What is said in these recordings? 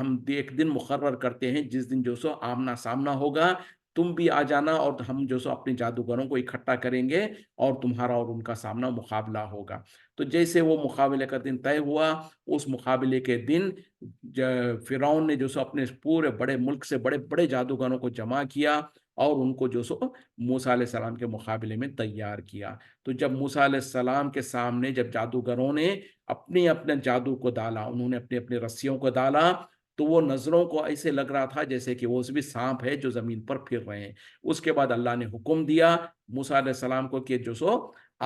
ہم ایک دن مقرر کرتے ہیں جس دن جو سو آمنا سامنا ہوگا، تم بھی آ جانا اور ہم جو سو اپنے جادوگروں کو اکٹھا کریں گے اور تمہارا اور ان کا سامنا مقابلہ ہوگا۔ تو جیسے وہ مقابلے کا دن طے ہوا، اس مقابلے کے دن فرعون نے جو سو اپنے پورے بڑے ملک سے بڑے بڑے جادوگروں کو جمع کیا اور ان کو جو سو موسیٰ علیہ السلام کے مقابلے میں تیار کیا۔ تو جب موسیٰ علیہ السلام کے سامنے جب جادوگروں نے اپنے اپنے جادو کو ڈالا، انہوں نے اپنے اپنے رسیوں کو ڈالا، تو وہ نظروں کو ایسے لگ رہا تھا جیسے کہ وہ بھی سانپ ہے جو زمین پر پھر رہے ہیں۔ اس کے بعد اللہ نے حکم دیا موسیٰ علیہ السلام کو کہ جو سو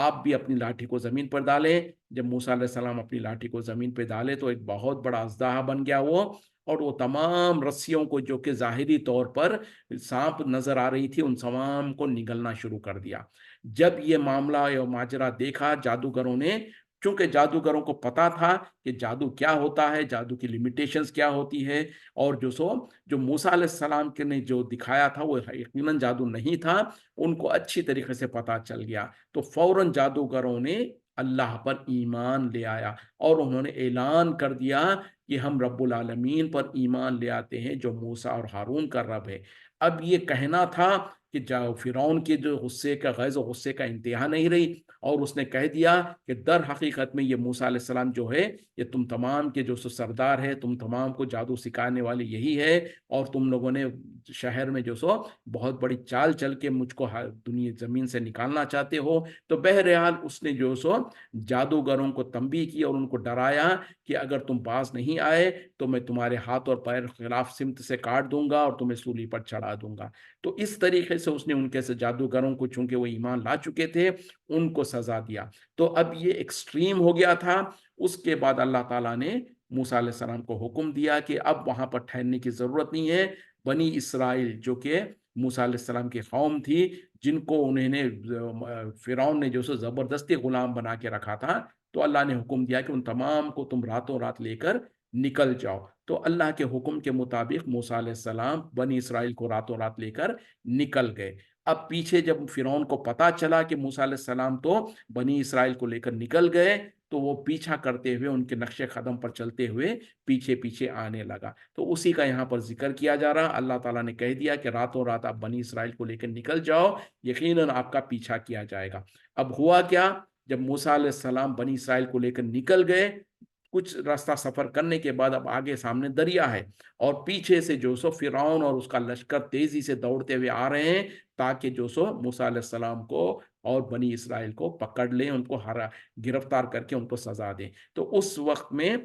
آپ بھی اپنی لاٹھی کو زمین پر ڈالیں۔ جب موسیٰ علیہ السلام اپنی لاٹھی کو زمین پہ ڈالے تو ایک بہت بڑا اژدہا بن گیا وہ، اور وہ تمام رسیوں کو جو کہ ظاہری طور پر سانپ نظر آ رہی تھی ان تمام کو نگلنا شروع کر دیا۔ جب یہ معاملہ یا ماجرا دیکھا جادوگروں نے، چونکہ جادوگروں کو پتا تھا کہ جادو کیا ہوتا ہے، جادو کی لیمیٹیشنز کیا ہوتی ہے، اور جو موسیٰ علیہ السلام کے نے جو دکھایا تھا وہ یقیناً جادو نہیں تھا، ان کو اچھی طریقے سے پتا چل گیا۔ تو فوراً جادوگروں نے اللہ پر ایمان لے آیا اور انہوں نے اعلان کر دیا کہ ہم رب العالمین پر ایمان لے آتے ہیں جو موسیٰ اور ہارون کا رب ہے۔ اب یہ کہنا تھا کہ فرعون کے جو غصے کا غیظ و غصے کا انتہا نہیں رہی، اور اس نے کہہ دیا کہ در حقیقت میں یہ موسیٰ علیہ السلام جو ہے یہ تم تمام کے جو سردار ہے، تم تمام کو جادو سکھانے والے یہی ہے، اور تم لوگوں نے شہر میں جو سو بہت بڑی چال چل کے مجھ کو دنیا زمین سے نکالنا چاہتے ہو۔ تو بہرحال اس نے جو سو جادوگروں کو تنبیہ کی اور ان کو ڈرایا کہ اگر تم باز نہیں آئے تو میں تمہارے ہاتھ اور پیر خلاف سمت سے کاٹ دوں گا اور تمہیں سولی پر چڑھا دوں گا۔ تو اس طریقے سے اس نے ان کے سے جادوگروں کو، چونکہ وہ ایمان لا چکے تھے، ان کو سزا دیا۔ تو اب یہ ایکسٹریم ہو گیا تھا۔ اس کے بعد اللہ تعالیٰ نے موسیٰ علیہ السلام کو حکم دیا کہ اب وہاں پر ٹھہرنے کی ضرورت نہیں ہے۔ بنی اسرائیل جو کہ موسیٰ علیہ السلام کی قوم تھی، جن کو انہیں نے فرعون نے جو سو زبردستی غلام بنا کے رکھا تھا، تو اللہ نے حکم دیا کہ ان تمام کو تم راتوں رات لے کر نکل جاؤ۔ تو اللہ کے حکم کے مطابق موسیٰ علیہ السلام بنی اسرائیل کو راتوں رات لے کر نکل گئے۔ اب پیچھے جب فرعون کو پتا چلا کہ موسیٰ علیہ السلام تو بنی اسرائیل کو لے کر نکل گئے، تو وہ پیچھا کرتے ہوئے ان کے نقش قدم پر چلتے ہوئے پیچھے پیچھے آنے لگا۔ تو اسی کا یہاں پر ذکر کیا جا رہا۔ اللہ تعالیٰ نے کہہ دیا کہ راتوں رات آپ بنی اسرائیل کو لے کر نکل جاؤ، یقیناً آپ کا پیچھا کیا جائے گا۔ اب ہوا کیا، جب موسیٰ علیہ السلام بنی اسرائیل کو لے کر نکل گئے، کچھ راستہ سفر کرنے کے بعد اب آگے سامنے دریا ہے، اور پیچھے سے جو سو فرعون اور اس کا لشکر تیزی سے دوڑتے ہوئے آ رہے ہیں تاکہ جو سو موسیٰ علیہ السلام کو اور بنی اسرائیل کو پکڑ لیں، ان کو گرفتار کر کے ان کو سزا دیں۔ تو اس وقت میں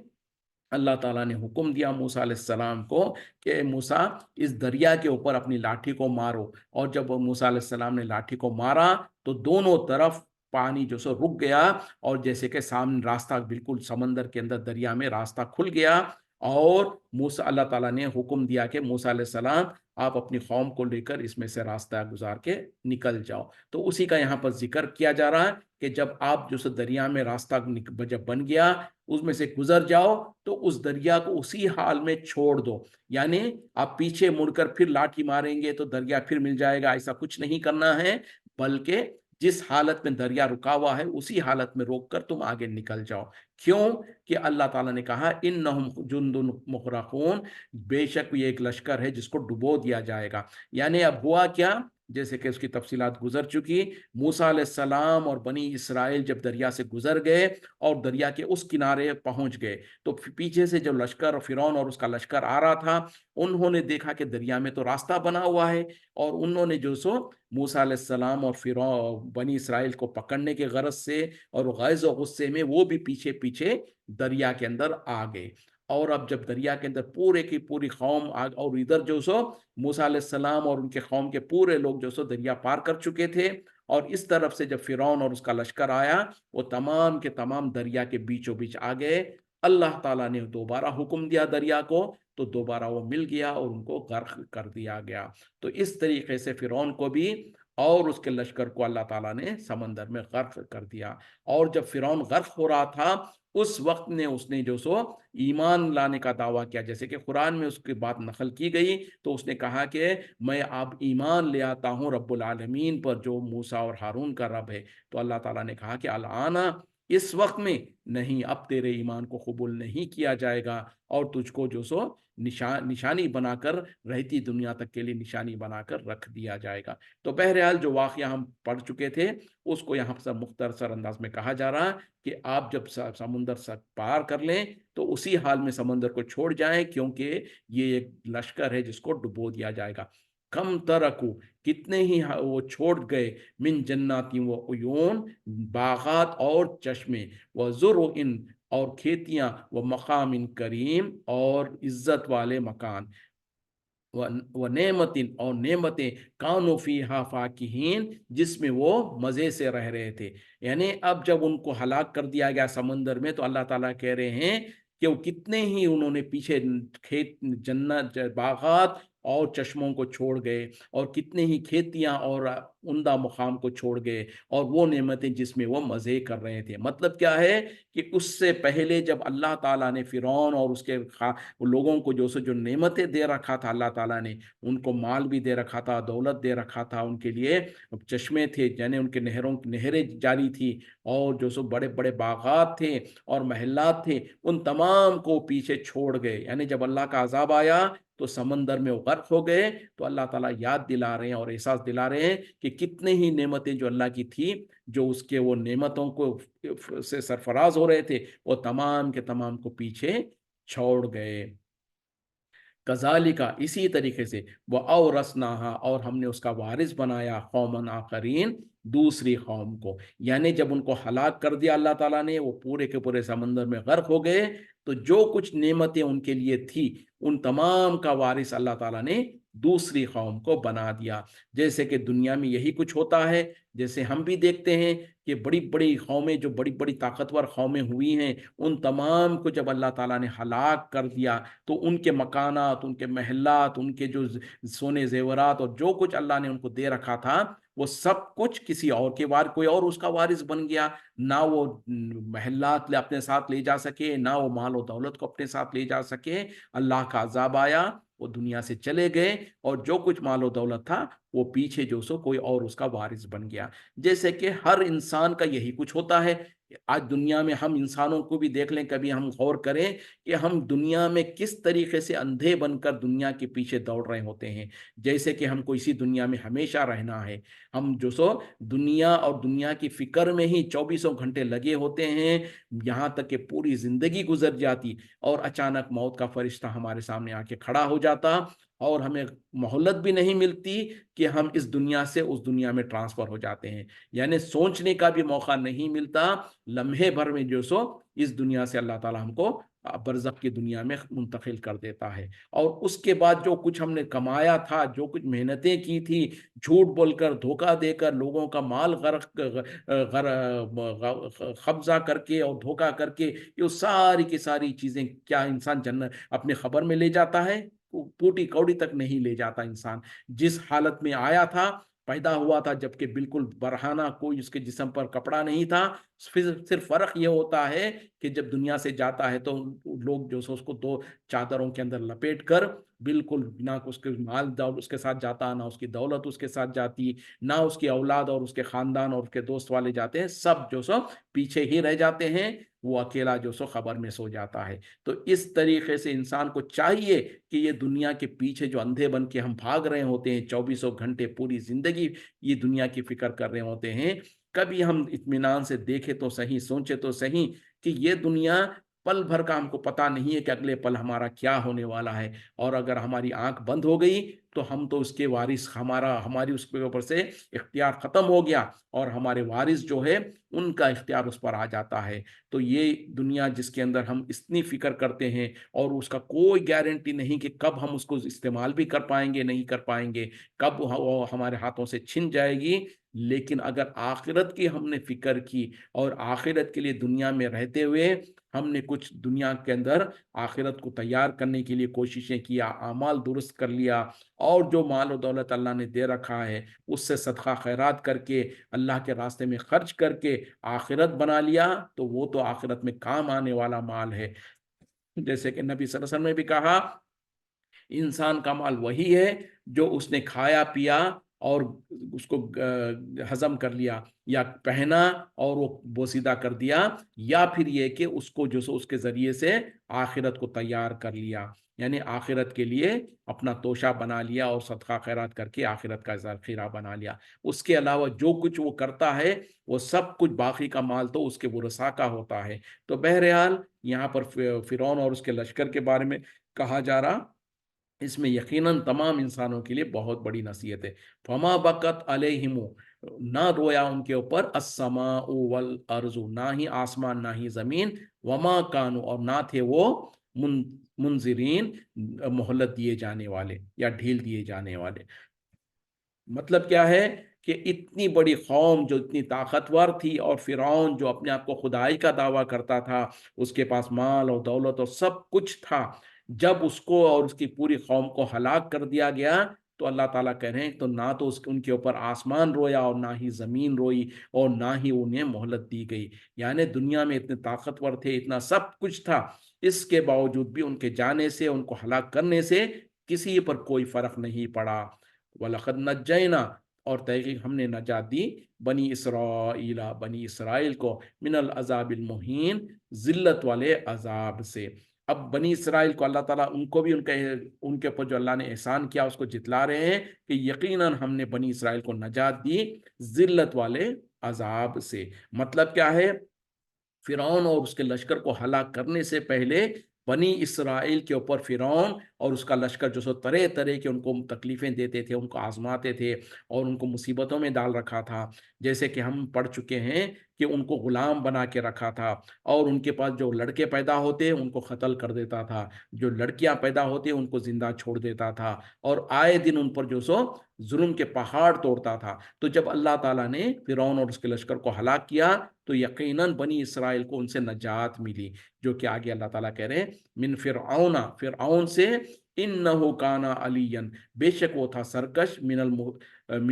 اللہ تعالیٰ نے حکم دیا موسیٰ علیہ السلام کو کہ موسیٰ اس دریا کے اوپر اپنی لاٹھی کو مارو، اور جب موسیٰ علیہ السلام نے لاٹھی کو مارا تو دونوں طرف پانی جو سو رک گیا، اور جیسے کہ سامنے راستہ بالکل سمندر کے اندر دریا میں راستہ کھل گیا، اور موسیٰ اللہ تعالیٰ نے حکم دیا کہ موسیٰ علیہ السلام آپ اپنی قوم کو لے کر اس میں سے راستہ گزار کے نکل جاؤ۔ تو اسی کا یہاں پر ذکر کیا جا رہا ہے کہ جب آپ جو سو دریا میں راستہ جب بن گیا اس میں سے گزر جاؤ تو اس دریا کو اسی حال میں چھوڑ دو، یعنی آپ پیچھے مڑ کر پھر لاٹھی ماریں گے تو دریا پھر مل جائے گا، ایسا کچھ نہیں کرنا ہے، بلکہ جس حالت میں دریا رکا ہوا ہے اسی حالت میں روک کر تم آگے نکل جاؤ۔ کیوں کہ اللہ تعالیٰ نے کہا انہم جند مغرقون، بے شک یہ ایک لشکر ہے جس کو ڈبو دیا جائے گا۔ یعنی اب ہوا کیا، جیسے کہ اس کی تفصیلات گزر چکی، موسیٰ علیہ السلام اور بنی اسرائیل جب دریا سے گزر گئے اور دریا کے اس کنارے پہنچ گئے تو پیچھے سے جو لشکر فرعون اور اس کا لشکر آ رہا تھا، انہوں نے دیکھا کہ دریا میں تو راستہ بنا ہوا ہے، اور انہوں نے جو سو موسیٰ علیہ السلام اور فرعون بنی اسرائیل کو پکڑنے کے غرض سے اور غیظ و غصے میں وہ بھی پیچھے پیچھے دریا کے اندر آ گئے۔ اور اب جب دریا کے اندر پورے کی پوری قوم اور ادھر جو سو موسیٰ علیہ السلام اور ان کے قوم کے پورے لوگ جو سو دریا پار کر چکے تھے، اور اس طرف سے جب فرعون اور اس کا لشکر آیا وہ تمام کے تمام دریا کے بیچوں بیچ آ گئے۔ اللہ تعالیٰ نے دوبارہ حکم دیا دریا کو، تو دوبارہ وہ مل گیا اور ان کو غرق کر دیا گیا۔ تو اس طریقے سے فرعون کو بھی اور اس کے لشکر کو اللہ تعالیٰ نے سمندر میں غرق کر دیا۔ اور جب فرعون غرق ہو رہا تھا اس وقت اس نے جو سو ایمان لانے کا دعویٰ کیا، جیسے کہ قرآن میں اس کی بات نقل کی گئی، تو اس نے کہا کہ میں اب ایمان لے آتا ہوں رب العالمین پر جو موسیٰ اور ہارون کا رب ہے۔ تو اللہ تعالیٰ نے کہا کہ الآن اس وقت میں نہیں، اب تیرے ایمان کو قبول نہیں کیا جائے گا اور تجھ کو جو سو نشانی بنا کر رہتی دنیا تک کے لیے نشانی بنا کر رکھ دیا جائے گا۔ تو بہرحال جو واقعہ ہم پڑھ چکے تھے اس کو یہاں پر مختصر انداز میں کہا جا رہا کہ آپ جب سمندر سے پار کر لیں تو اسی حال میں سمندر کو چھوڑ جائیں، کیونکہ یہ ایک لشکر ہے جس کو ڈبو دیا جائے گا۔ کم ترکو، کتنے ہی وہ چھوڑ گئے، من جناتی و عیون، باغات اور چشمے، و زرعن، اور کھیتیاں، و مقام کریم، اور عزت والے مکان، و نعمتیں، اور نعمتیں، کانوا فیہا فاکہین، جس میں وہ مزے سے رہ رہے تھے۔ یعنی اب جب ان کو ہلاک کر دیا گیا سمندر میں تو اللہ تعالیٰ کہہ رہے ہیں کہ وہ کتنے ہی انہوں نے پیچھے کھیت، جنت، باغات اور چشموں کو چھوڑ گئے، اور کتنے ہی کھیتیاں اور عمدہ مقام کو چھوڑ گئے، اور وہ نعمتیں جس میں وہ مزے کر رہے تھے۔ مطلب کیا ہے کہ اس سے پہلے جب اللہ تعالیٰ نے فرعون اور اس کے لوگوں کو جو نعمتیں دے رکھا تھا، اللہ تعالیٰ نے ان کو مال بھی دے رکھا تھا، دولت دے رکھا تھا، ان کے لیے چشمے تھے، یعنی ان کے نہریں جاری تھی، اور جو سو بڑے بڑے باغات تھے اور محلات تھے، ان تمام کو پیچھے چھوڑ گئے۔ یعنی جب اللہ کا عذاب آیا تو سمندر میں وہ غرق ہو گئے، تو اللہ تعالیٰ یاد دلا رہے ہیں اور احساس دلا رہے ہیں کہ کتنے ہی نعمتیں جو اللہ کی تھی، جو اس کے وہ نعمتوں کو سے سرفراز ہو رہے تھے، وہ تمام کے تمام کو پیچھے چھوڑ گئے۔ کذالک، اسی طریقے سے، وہ اورثناہا، اور ہم نے اس کا وارث بنایا، قومن آخرین، دوسری قوم کو۔ یعنی جب ان کو ہلاک کر دیا اللہ تعالیٰ نے، وہ پورے کے پورے سمندر میں غرق ہو گئے، تو جو کچھ نعمتیں ان کے لیے تھی ان تمام کا وارث اللہ تعالیٰ نے دوسری قوم کو بنا دیا۔ جیسے کہ دنیا میں یہی کچھ ہوتا ہے، جیسے ہم بھی دیکھتے ہیں کہ بڑی بڑی قومیں، جو بڑی بڑی طاقتور قومیں ہوئی ہیں، ان تمام کو جب اللہ تعالیٰ نے ہلاک کر دیا تو ان کے مکانات، ان کے محلات، ان کے جو سونے زیورات اور جو کچھ اللہ نے ان کو دے رکھا تھا، وہ سب کچھ کسی اور کے کوئی اور اس کا وارث بن گیا۔ نہ وہ محلات اپنے ساتھ لے جا سکے، نہ وہ مال و دولت کو اپنے ساتھ لے جا سکے۔ اللہ کا عذاب آیا، وہ دنیا سے چلے گئے، اور جو کچھ مال و دولت تھا وہ پیچھے جو سو کوئی اور اس کا وارث بن گیا۔ جیسے کہ ہر انسان کا یہی کچھ ہوتا ہے۔ آج دنیا میں ہم انسانوں کو بھی دیکھ لیں، کبھی ہم غور کریں کہ ہم دنیا میں کس طریقے سے اندھے بن کر دنیا کے پیچھے دوڑ رہے ہوتے ہیں، جیسے کہ ہم کو اسی دنیا میں ہمیشہ رہنا ہے۔ ہم جو سو دنیا اور دنیا کی فکر میں ہی 24 گھنٹے لگے ہوتے ہیں، یہاں تک کہ پوری زندگی گزر جاتی اور اچانک موت کا فرشتہ ہمارے سامنے آ کے کھڑا ہو جاتا، اور ہمیں مہلت بھی نہیں ملتی کہ ہم اس دنیا سے اس دنیا میں ٹرانسفر ہو جاتے ہیں۔ یعنی سوچنے کا بھی موقع نہیں ملتا، لمحے بھر میں جو سو اس دنیا سے اللہ تعالیٰ ہم کو برزخ کی دنیا میں منتقل کر دیتا ہے۔ اور اس کے بعد جو کچھ ہم نے کمایا تھا، جو کچھ محنتیں کی تھی، جھوٹ بول کر، دھوکہ دے کر، لوگوں کا مال قبضہ کر کے اور دھوکہ کر کے، یہ ساری کی ساری چیزیں کیا انسان جنت اپنے خبر میں لے جاتا ہے؟ پوٹی کوڑی تک نہیں لے جاتا انسان۔ جس حالت میں آیا تھا، پیدا ہوا تھا، جبکہ بالکل برہنہ، کوئی اس کے جسم پر کپڑا نہیں تھا، صرف فرق یہ ہوتا ہے کہ جب دنیا سے جاتا ہے تو لوگ جو سو اس کو دو چادروں کے اندر لپیٹ کر، بالکل نہ اس کے مال اس کے ساتھ جاتا، نہ اس کی دولت اس کے ساتھ جاتی، نہ اس کی اولاد اور اس کے خاندان اور اس کے دوست والے جاتے ہیں، سب جو سو پیچھے ہی رہ جاتے ہیں، وہ اکیلا جو سو خبر میں سو جاتا ہے۔ تو اس طریقے سے انسان کو چاہیے کہ یہ دنیا کے پیچھے جو اندھے بن کے ہم بھاگ رہے ہوتے ہیں، 24 گھنٹے پوری زندگی یہ دنیا کی فکر کر رہے ہوتے ہیں، کبھی ہم اطمینان سے دیکھیں تو صحیح، سوچے تو صحیح کہ یہ دنیا پل بھر کا ہم کو پتا نہیں ہے کہ اگلے پل ہمارا کیا ہونے والا ہے، اور اگر ہماری آنکھ بند ہو گئی تو ہم تو اس کے وارث، ہماری اس کے اوپر سے اختیار ختم ہو گیا، اور ہمارے وارث جو ہے ان کا اختیار اس پر آ جاتا ہے۔ تو یہ دنیا جس کے اندر ہم اتنی فکر کرتے ہیں، اور اس کا کوئی گارنٹی نہیں کہ کب ہم اس کو استعمال بھی کر پائیں گے، نہیں کر پائیں گے، کب وہ ہمارے ہاتھوں سے چھن جائے گی۔ لیکن اگر آخرت کی ہم نے فکر کی، اور آخرت کے لیے دنیا میں رہتے ہوئے ہم نے کچھ دنیا کے اندر آخرت کو تیار کرنے کے لیے کوششیں کیا، اعمال درست کر لیا، اور جو مال و دولت اللہ نے دے رکھا ہے اس سے صدقہ خیرات کر کے، اللہ کے راستے میں خرچ کر کے آخرت بنا لیا، تو وہ تو آخرت میں کام آنے والا مال ہے۔ جیسے کہ نبی صلی اللہ علیہ وسلم نے بھی کہا، انسان کا مال وہی ہے جو اس نے کھایا پیا اور اس کو ہضم کر لیا یا پہنا اور وہ بوسیدہ کر دیا، یا پھر یہ کہ اس کو جو سو اس کے ذریعے سے آخرت کو تیار کر لیا، یعنی آخرت کے لیے اپنا توشہ بنا لیا اور صدقہ خیرات کر کے آخرت کا ذخیرہ بنا لیا۔ اس کے علاوہ جو کچھ وہ کرتا ہے وہ سب کچھ باقی کا مال تو اس کے ورثاء کا ہوتا ہے۔ تو بہرحال یہاں پر فرعون اور اس کے لشکر کے بارے میں کہا جا رہا، اس میں یقیناً تمام انسانوں کے لیے بہت بڑی نصیحت ہے۔ فما بقت علیہم، نہ رویا ان کے اوپر، السماء والارض، نہ ہی آسمان نہ ہی زمین، وما کانوا، اور نہ تھے وہ منظرین، مہلت دیے جانے والے یا ڈھیل دیے جانے والے۔ مطلب کیا ہے کہ اتنی بڑی قوم جو اتنی طاقتور تھی، اور فرعون جو اپنے آپ کو خدائی کا دعویٰ کرتا تھا، اس کے پاس مال اور دولت اور سب کچھ تھا، جب اس کو اور اس کی پوری قوم کو ہلاک کر دیا گیا تو اللہ تعالیٰ کہہ رہے ہیں تو نہ تو ان کے اوپر آسمان رویا اور نہ ہی زمین روئی اور نہ ہی انہیں مہلت دی گئی۔ یعنی دنیا میں اتنے طاقتور تھے، اتنا سب کچھ تھا، اس کے باوجود بھی ان کے جانے سے، ان کو ہلاک کرنے سے کسی پر کوئی فرق نہیں پڑا۔ وَلَقَدْ نَجَّيْنَا، اور تحقیق ہم نے نجات دی، بنی اسرائیل کو، من العذاب المہین، ذلت والے عذاب سے۔ اب بنی اسرائیل کو اللہ تعالیٰ ان کو بھی ان کے اوپر جو اللہ نے احسان کیا اس کو جتلا رہے ہیں کہ یقیناً ہم نے بنی اسرائیل کو نجات دی ذلت والے عذاب سے۔ مطلب کیا ہے؟ فرعون اور اس کے لشکر کو ہلاک کرنے سے پہلے بنی اسرائیل کے اوپر فرعون اور اس کا لشکر جو سو طرح طرح کے ان کو تکلیفیں دیتے تھے، ان کو آزماتے تھے اور ان کو مصیبتوں میں ڈال رکھا تھا۔ جیسے کہ ہم پڑھ چکے ہیں کہ ان کو غلام بنا کے رکھا تھا، اور ان کے پاس جو لڑکے پیدا ہوتے ان کو قتل کر دیتا تھا، جو لڑکیاں پیدا ہوتے ان کو زندہ چھوڑ دیتا تھا، اور آئے دن ان پر جو سو ظلم کے پہاڑ توڑتا تھا۔ تو جب اللہ تعالیٰ نے فرعون اور اس کے لشکر کو ہلاک کیا تو یقیناً بنی اسرائیل کو ان سے نجات ملی، جو کہ آگے اللہ تعالیٰ کہہ رہے ہیں من فرعون، فرعون سے، انہو کانا علیا، بے شک وہ تھا سرکش، من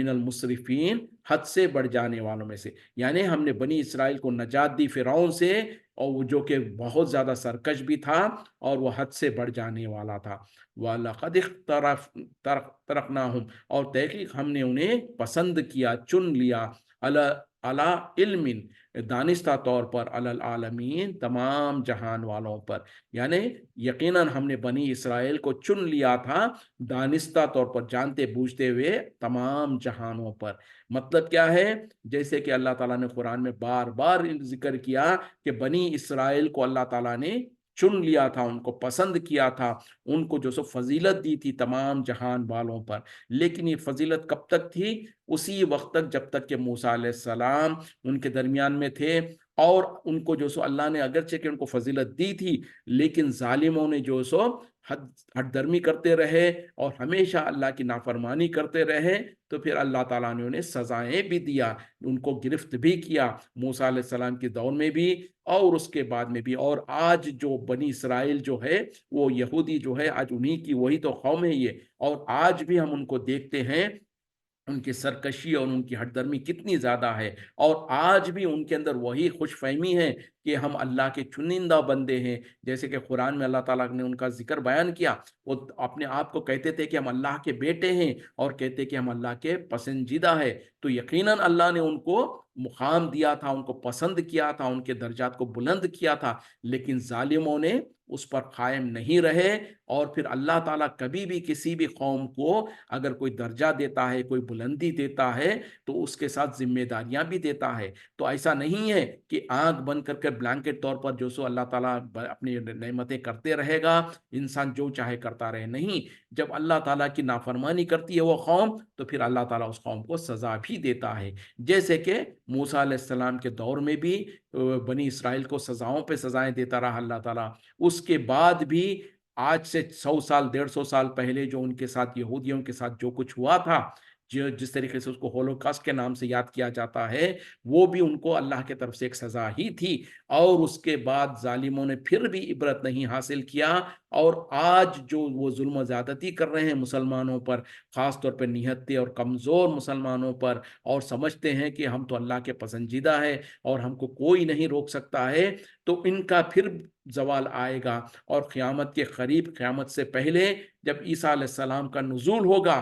المسرفین، حد سے بڑھ جانے والوں میں سے۔ یعنی ہم نے بنی اسرائیل کو نجات دی فرعون سے، اور وہ جو کہ بہت زیادہ سرکش بھی تھا اور وہ حد سے بڑھ جانے والا تھا۔ وَلَقَدِ اخْتَرَقْنَاهُمْ، اور تحقیق ہم نے انہیں پسند کیا، چن لیا، علی علم، دانستہ طور پر، علی العالمین، تمام جہان والوں پر۔ یعنی یقیناً ہم نے بنی اسرائیل کو چن لیا تھا دانستہ طور پر، جانتے بوجھتے ہوئے تمام جہانوں پر۔ مطلب کیا ہے؟ جیسے کہ اللہ تعالیٰ نے قرآن میں بار بار ذکر کیا کہ بنی اسرائیل کو اللہ تعالیٰ نے چن لیا تھا، ان کو پسند کیا تھا، ان کو جو سو فضیلت دی تھی تمام جہان والوں پر۔ لیکن یہ فضیلت کب تک تھی؟ اسی وقت تک جب تک کہ موسیٰ علیہ السلام ان کے درمیان میں تھے، اور ان کو جو سو اللہ نے اگرچہ کہ ان کو فضیلت دی تھی، لیکن ظالموں نے جو سو حد درمی کرتے رہے اور ہمیشہ اللہ کی نافرمانی کرتے رہے، تو پھر اللہ تعالیٰ نے انہیں سزائیں بھی دیا، ان کو گرفت بھی کیا، موسیٰ علیہ السلام کے دور میں بھی اور اس کے بعد میں بھی۔ اور آج جو بنی اسرائیل جو ہے، وہ یہودی جو ہے، آج انہی کی وہی تو قوم ہے یہ، اور آج بھی ہم ان کو دیکھتے ہیں، ان کی سرکشی اور ان کی ہٹ درمی کتنی زیادہ ہے، اور آج بھی ان کے اندر وہی خوش فہمی ہے کہ ہم اللہ کے چنندہ بندے ہیں۔ جیسے کہ قرآن میں اللہ تعالیٰ نے ان کا ذکر بیان کیا، وہ اپنے آپ کو کہتے تھے کہ ہم اللہ کے بیٹے ہیں، اور کہتے کہ ہم اللہ کے پسندیدہ ہے۔ تو یقیناً اللہ نے ان کو مقام دیا تھا، ان کو پسند کیا تھا، ان کے درجات کو بلند کیا تھا، لیکن ظالموں نے اس پر قائم نہیں رہے۔ اور پھر اللہ تعالیٰ کبھی بھی کسی بھی قوم کو اگر کوئی درجہ دیتا ہے، کوئی بلندی دیتا ہے، تو اس کے ساتھ ذمہ داریاں بھی دیتا ہے۔ تو ایسا نہیں ہے کہ آنکھ بند کر کے بلینکٹ طور پر جو سو اللہ تعالیٰ اپنی نعمتیں کرتے رہے گا، انسان جو چاہے کرتا رہے، نہیں۔ جب اللہ تعالیٰ کی نافرمانی کرتی ہے وہ قوم، تو پھر اللہ تعالیٰ اس قوم کو سزا بھی دیتا ہے۔ جیسے کہ موسیٰ علیہ السلام کے دور میں بھی بنی اسرائیل کو سزاؤں پہ سزائیں دیتا رہا اللہ تعالیٰ، اس کے بعد بھی آج سے 100 سال 150 سال پہلے جو ان کے ساتھ یہودیوں کے ساتھ جو کچھ ہوا تھا، جس طریقے سے اس کو ہولوکاسٹ کے نام سے یاد کیا جاتا ہے، وہ بھی ان کو اللہ کے طرف سے ایک سزا ہی تھی۔ اور اس کے بعد ظالموں نے پھر بھی عبرت نہیں حاصل کیا، اور آج جو وہ ظلم و زیادتی کر رہے ہیں مسلمانوں پر، خاص طور پر نہتے اور کمزور مسلمانوں پر، اور سمجھتے ہیں کہ ہم تو اللہ کے پسندیدہ ہیں اور ہم کو کوئی نہیں روک سکتا ہے، تو ان کا پھر زوال آئے گا۔ اور قیامت کے قریب، قیامت سے پہلے جب عیسیٰ علیہ السلام کا نزول ہوگا،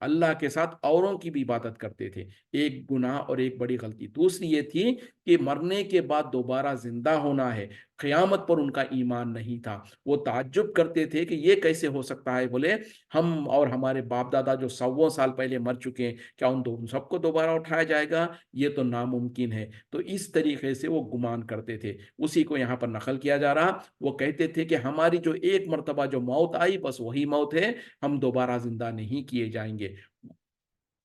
اللہ کے ساتھ اوروں کی بھی عبادت کرتے تھے، ایک گناہ اور ایک بڑی غلطی۔ دوسری یہ تھی کہ مرنے کے بعد دوبارہ زندہ ہونا ہے، قیامت پر ان کا ایمان نہیں تھا۔ وہ تعجب کرتے تھے کہ یہ کیسے ہو سکتا ہے، بولے ہم اور ہمارے باپ دادا جو 100 سال پہلے مر چکے ہیں، کیا ان سب کو دوبارہ اٹھایا جائے گا؟ یہ تو ناممکن ہے۔ تو اس طریقے سے وہ گمان کرتے تھے۔ اسی کو یہاں پر نقل کیا جا رہا، وہ کہتے تھے کہ ہماری جو ایک مرتبہ جو موت آئی بس وہی موت ہے، ہم دوبارہ زندہ نہیں کیے جائیں گے۔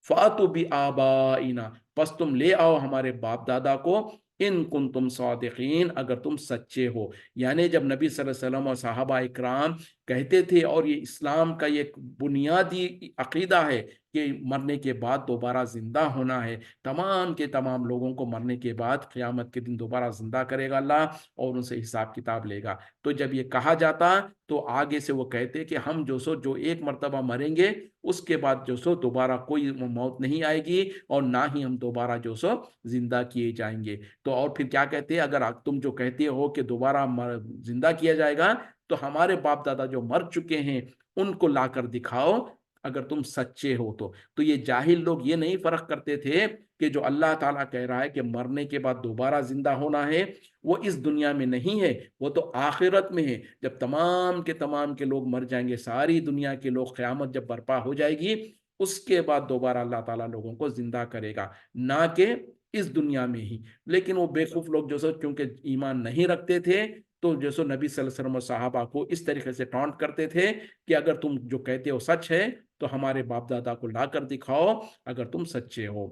فاتو بھی آبائنا، پس تم لے آؤ ہمارے باپ دادا کو، ان کن تم صادقین، اگر تم سچے ہو۔ یعنی جب نبی صلی اللہ علیہ وسلم اور صحابہ اکرام کہتے تھے، اور یہ اسلام کا یہ بنیادی عقیدہ ہے کہ مرنے کے بعد دوبارہ زندہ ہونا ہے، تمام کے تمام لوگوں کو مرنے کے بعد قیامت کے دن دوبارہ زندہ کرے گا اللہ، اور ان سے حساب کتاب لے گا۔ تو جب یہ کہا جاتا تو آگے سے وہ کہتے کہ ہم جو ایک مرتبہ مریں گے، اس کے بعد دوبارہ کوئی موت نہیں آئے گی، اور نہ ہی ہم دوبارہ زندہ کیے جائیں گے۔ تو اور پھر کیا کہتے ہیں، اگر تم جو کہتے ہو کہ دوبارہ زندہ کیا جائے گا، تو ہمارے باپ دادا جو مر چکے ہیں ان کو لا کر دکھاؤ، اگر تم سچے ہو تو یہ جاہل لوگ یہ نہیں فرق کرتے تھے کہ جو اللہ تعالیٰ کہہ رہا ہے کہ مرنے کے بعد دوبارہ زندہ ہونا ہے، وہ اس دنیا میں نہیں ہے، وہ تو آخرت میں ہے۔ جب تمام کے لوگ مر جائیں گے، ساری دنیا کے لوگ، قیامت جب برپا ہو جائے گی، اس کے بعد دوبارہ اللہ تعالیٰ لوگوں کو زندہ کرے گا، نہ کہ اس دنیا میں ہی۔ لیکن وہ بیوقوف لوگ کیونکہ ایمان نہیں رکھتے تھے، تو نبی صلی اللہ علیہ وسلم اور صحابہ کو اس طریقے سے ٹانٹ کرتے تھے کہ اگر تم جو کہتے ہو سچ ہے تو ہمارے باپ دادا کو لا کر دکھاؤ، اگر تم سچے ہو۔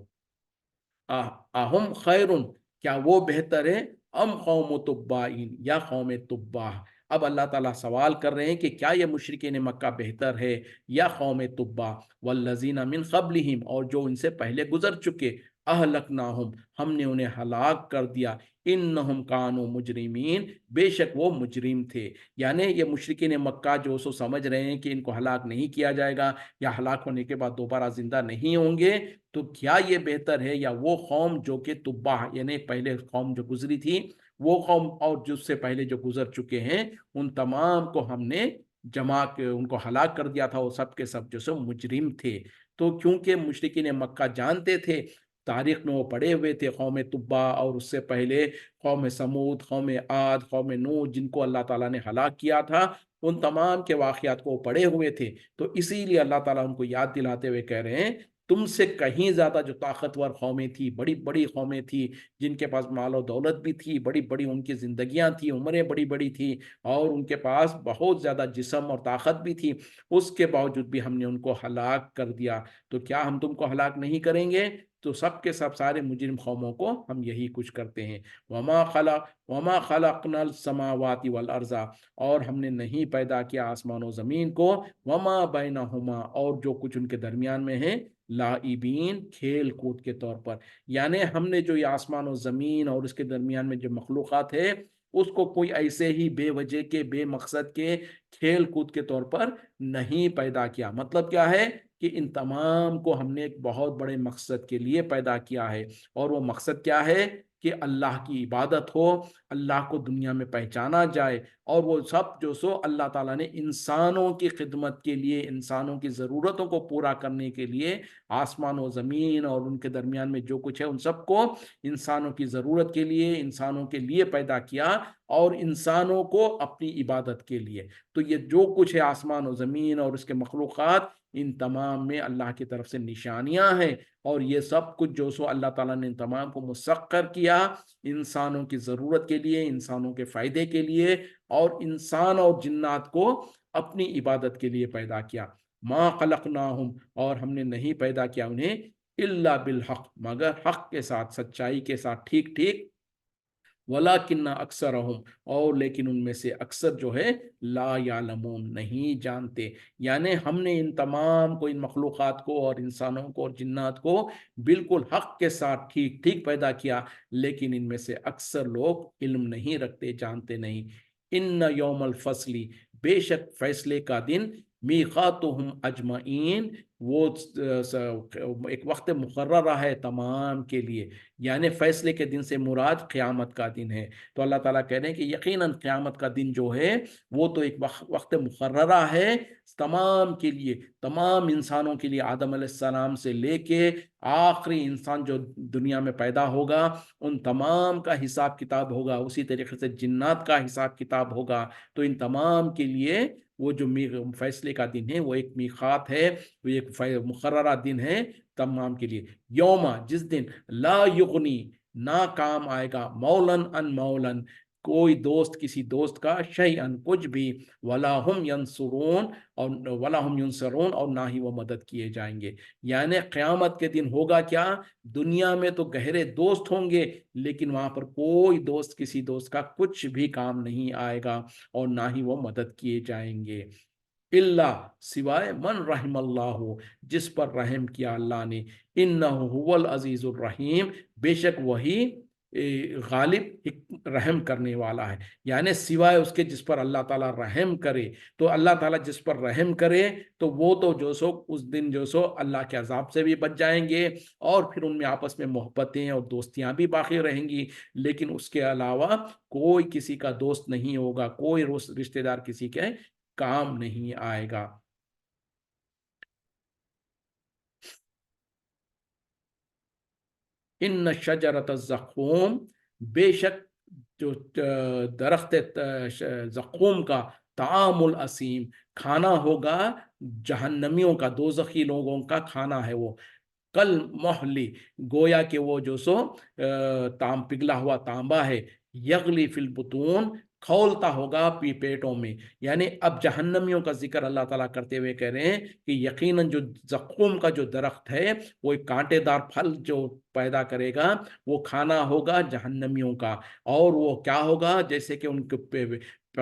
اہم خیرن، کیا وہ بہتر ہے، ام قوم تبائین، یا قوم تبا۔ اب اللہ تعالیٰ سوال کر رہے ہیں کہ کیا یہ مشرکین مکہ بہتر ہے یا قوم تبا، والذین من قبلہم، اور جو ان سے پہلے گزر چکے، اہلکناہم، ہم نے انہیں ہلاک کر دیا، انہم کانوا مجرمین، بے شک وہ مجرم تھے۔ یعنی یہ مشرکین مکہ جو سمجھ رہے ہیں کہ ان کو ہلاک نہیں کیا جائے گا، یا ہلاک ہونے کے بعد دوبارہ زندہ نہیں ہوں گے، تو کیا یہ بہتر ہے یا وہ قوم جو کہ تبا، یعنی پہلے قوم جو گزری تھی وہ قوم، اور جس سے پہلے جو گزر چکے ہیں، ان تمام کو ہم نے جمع کے ان کو ہلاک کر دیا تھا، وہ سب کے سب مجرم تھے۔ تو کیونکہ مشرکین مکہ جانتے تھے، تاریخ میں وہ پڑھے ہوئے تھے، قوم تبا اور اس سے پہلے قوم سمود، قوم عاد، قوم نوح، جن کو اللہ تعالیٰ نے ہلاک کیا تھا، ان تمام کے واقعات کو پڑھے ہوئے تھے۔ تو اسی لیے اللہ تعالیٰ ان کو یاد دلاتے ہوئے کہہ رہے ہیں، تم سے کہیں زیادہ جو طاقتور قومیں تھی، بڑی بڑی قومیں تھی، جن کے پاس مال و دولت بھی تھی، بڑی بڑی ان کی زندگیاں تھیں، عمریں بڑی بڑی تھی، اور ان کے پاس بہت زیادہ جسم اور طاقت بھی تھی، اس کے باوجود بھی ہم نے ان کو ہلاک کر دیا۔ تو کیا ہم تم کو ہلاک نہیں کریں گے؟ تو سب کے سب سارے مجرم قوموں کو ہم یہی کچھ کرتے ہیں۔ وما خلقنا السماوات والارض، اور ہم نے نہیں پیدا کیا آسمان و زمین کو، وما بینہما، اور جو کچھ ان کے درمیان میں ہے، لاعبین، کھیل کود کے طور پر۔ یعنی ہم نے جو یہ آسمان و زمین اور اس کے درمیان میں جو مخلوقات ہے، اس کو کوئی ایسے ہی بے وجہ کے، بے مقصد کے، کھیل کود کے طور پر نہیں پیدا کیا۔ مطلب کیا ہے کہ ان تمام کو ہم نے ایک بہت بڑے مقصد کے لیے پیدا کیا ہے، اور وہ مقصد کیا ہے کہ اللہ کی عبادت ہو، اللہ کو دنیا میں پہچانا جائے، اور وہ سب اللہ تعالیٰ نے انسانوں کی خدمت کے لیے، انسانوں کی ضرورتوں کو پورا کرنے کے لیے آسمان و زمین اور ان کے درمیان میں جو کچھ ہے، ان سب کو انسانوں کی ضرورت کے لیے، انسانوں کے لیے پیدا کیا، اور انسانوں کو اپنی عبادت کے لیے۔ تو یہ جو کچھ ہے آسمان و زمین اور اس کے مخلوقات، ان تمام میں اللہ کی طرف سے نشانیاں ہیں، اور یہ سب کچھ اللہ تعالیٰ نے ان تمام کو مسخر کیا انسانوں کی ضرورت کے لیے، انسانوں کے فائدے کے لیے، اور انسان اور جنات کو اپنی عبادت کے لیے پیدا کیا۔ ما خلقناہم، اور ہم نے نہیں پیدا کیا انہیں، الا بالحق، مگر حق کے ساتھ، سچائی کے ساتھ، ٹھیک ٹھیک، ولیکن اکثرہم، اور لیکن ان میں سے اکثر جو ہے، لا یعلمون، نہیں جانتے۔ یعنی ہم نے ان تمام کو، ان مخلوقات کو اور انسانوں کو اور جنات کو بالکل حق کے ساتھ ٹھیک ٹھیک پیدا کیا، لیکن ان میں سے اکثر لوگ علم نہیں رکھتے، جانتے نہیں۔ ان یوم الفصل، بے شک فیصلے کا دن، میقاتہم اجمعین، وہ ایک وقت مقررہ ہے تمام کے لیے، یعنی فیصلے کے دن سے مراد قیامت کا دن ہے۔ تو اللہ تعالیٰ کہہ رہے ہیں کہ یقیناً قیامت کا دن جو ہے وہ تو ایک وقت مقررہ ہے تمام کے لیے، تمام انسانوں کے لیے، آدم علیہ السلام سے لے کے آخری انسان جو دنیا میں پیدا ہوگا ان تمام کا حساب کتاب ہوگا، اسی طریقے سے جنات کا حساب کتاب ہوگا۔ تو ان تمام کے لیے وہ جو فیصلے کا دن ہے وہ ایک میقات ہے، وہ ایک مقررہ دن ہے تمام کے لیے۔ یوما، جس دن لا یغنی، نہ کام آئے گا، مولن ان مولن، کوئی دوست کسی دوست کا، شیئن کچھ بھی، ولا ہم ینصرون، اور ولا ہم ینصرون، اور نہ ہی وہ مدد کیے جائیں گے۔ یعنی قیامت کے دن ہوگا کیا، دنیا میں تو گہرے دوست ہوں گے لیکن وہاں پر کوئی دوست کسی دوست کا کچھ بھی کام نہیں آئے گا اور نہ ہی وہ مدد کیے جائیں گے۔ اللہ، سوائے من رحم اللہ، جس پر رحم کیا اللہ نے، انہ هو العزیز الرحیم، بے شک وہی غالب رحم کرنے والا ہے۔ یعنی سوائے اس کے جس پر اللہ تعالیٰ رحم کرے، تو اللہ تعالیٰ جس پر رحم کرے تو وہ تو جو سو اس دن جو سو اللہ کے عذاب سے بھی بچ جائیں گے، اور پھر ان میں آپس میں محبتیں اور دوستیاں بھی باقی رہیں گی۔ لیکن اس کے علاوہ کوئی کسی کا دوست نہیں ہوگا، کوئی رشتہ دار کسی کے کام نہیں آئے گا۔ ان شجرت الزقوم، بے شک جو درخت زقوم کا، طعام الاسیم، کھانا ہوگا جہنمیوں کا، دوزخی لوگوں کا کھانا ہے وہ، کل محلی، گویا کہ وہ جو سو پگھلا ہوا تانبا ہے، یغلی فی البطون، کھولتا ہوگا پیٹوں میں۔ یعنی اب جہنمیوں کا ذکر اللہ تعالیٰ کرتے ہوئے کہہ رہے ہیں کہ یقیناً جو زقوم کا جو درخت ہے وہ ایک کانٹے دار پھل جو پیدا کرے گا، وہ کھانا ہوگا جہنمیوں کا، اور وہ کیا ہوگا، جیسے کہ ان کے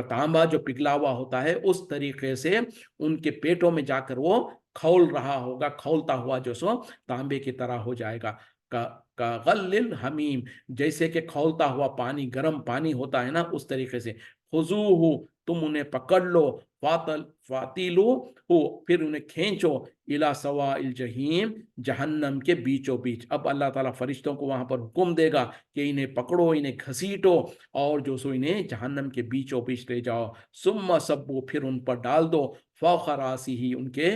تانبا جو پگھلا ہوا ہوتا ہے اس طریقے سے ان کے پیٹوں میں جا کر وہ کھول رہا ہوگا، کھولتا ہوا جو سو تانبے کی طرح ہو جائے گا، کا غل الحمیم، جیسے کہ کھولتا ہوا پانی، گرم پانی ہوتا ہے نا، اس طریقے سے۔ خذوہ، تم انہیں پکڑ لو، فاتیلو ہو، پھر انہیں کھینچو، الی سواء الجحیم، جہنم کے بیچوں بیچ۔ اب اللہ تعالیٰ فرشتوں کو وہاں پر حکم دے گا کہ انہیں پکڑو، انہیں گھسیٹو، اور جو سو انہیں جہنم کے بیچوں بیچ لے جاؤ۔ ثم صبوا، پھر ان پر ڈال دو، فوق راسہ، ان کے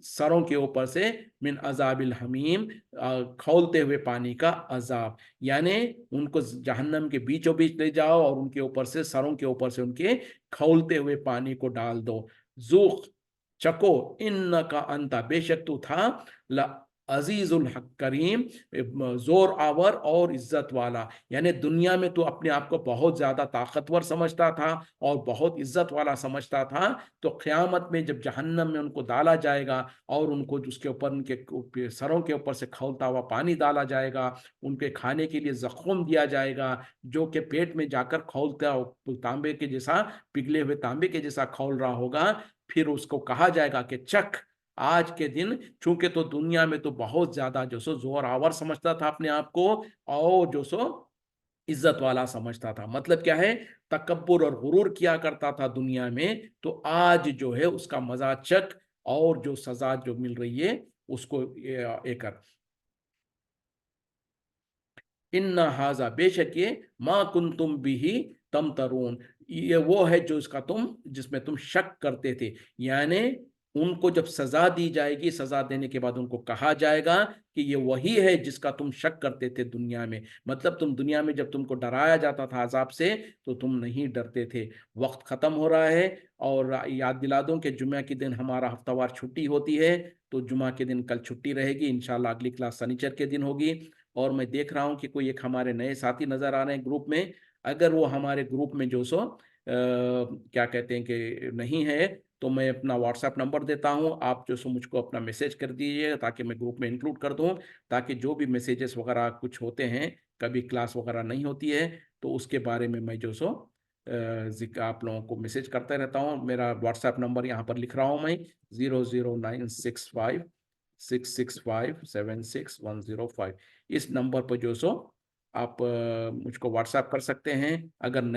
سروں کے اوپر سے، من عذاب الحمیم، کھولتے ہوئے پانی کا عذاب۔ یعنی ان کو جہنم کے بیچوں بیچ لے جاؤ اور ان کے اوپر سے، سروں کے اوپر سے ان کے کھولتے ہوئے پانی کو ڈال دو۔ ذوق، چکو، انکا انتا، بے شک تو تھا، عزیز الحق کریم، زور آور اور عزت والا۔ یعنی دنیا میں تو اپنے آپ کو بہت زیادہ طاقتور سمجھتا تھا اور بہت عزت والا سمجھتا تھا، تو قیامت میں جب جہنم میں ان کو ڈالا جائے گا اور ان کو اس کے اوپر، ان کے سروں کے اوپر سے کھولتا ہوا پانی ڈالا جائے گا، ان کے کھانے کے لیے زخم دیا جائے گا جو کہ پیٹ میں جا کر کھولتا، تانبے کے جیسا، پگھلے ہوئے تانبے کے جیسا کھول رہا ہوگا، پھر اس کو کہا جائے گا کہ چکھ آج کے دن، چونکہ تو دنیا میں تو بہت زیادہ جو سو زور آور سمجھتا تھا اپنے آپ کو، اور جو سو عزت والا سمجھتا تھا۔ مطلب کیا ہے، تکبر اور غرور کیا کرتا تھا دنیا میں، تو آج جو ہے اس کا مزہ چکھ، اور جو سزا جو مل رہی ہے اس کو کر۔ ان ہاذا، بے شک یہ، ما کنتم بھی تمترون، یہ وہ ہے جو اس کا جس میں تم شک کرتے تھے۔ یعنی ان کو جب سزا دی جائے گی، سزا دینے کے بعد ان کو کہا جائے گا کہ یہ وہی ہے جس کا تم شک کرتے تھے دنیا میں۔ مطلب تم دنیا میں جب تم کو ڈرایا جاتا تھا عذاب سے تو تم نہیں ڈرتے تھے۔ وقت ختم ہو رہا ہے، اور یاد دلا دوں کہ جمعہ کے دن ہمارا ہفتہ وار چھٹی ہوتی ہے، تو جمعہ کے دن کل چھٹی رہے گی، انشاءاللہ اگلی کلاس سنیچر کے دن ہوگی۔ اور میں دیکھ رہا ہوں کہ کوئی ایک ہمارے نئے ساتھی نظر آ رہے ہیں گروپ میں، اگر وہ ہمارے گروپ میں جو سو کیا کہتے ہیں کہ نہیں ہے، تو میں اپنا واٹس ایپ نمبر دیتا ہوں، آپ جو سو مجھ کو اپنا میسج کر دیجیے تاکہ میں گروپ میں انکلوڈ کر دوں، تاکہ جو بھی میسیجز وغیرہ کچھ ہوتے ہیں، کبھی کلاس وغیرہ نہیں ہوتی ہے تو اس کے بارے میں جو سو ذکر آپ لوگوں کو میسج کرتے رہتا ہوں۔ میرا واٹس ایپ نمبر یہاں پر لکھ رہا ہوں میں، 00965 665 76 105۔ اس نمبر پر جو سو آپ مجھ کو واٹس ایپ کر سکتے ہیں۔ اگر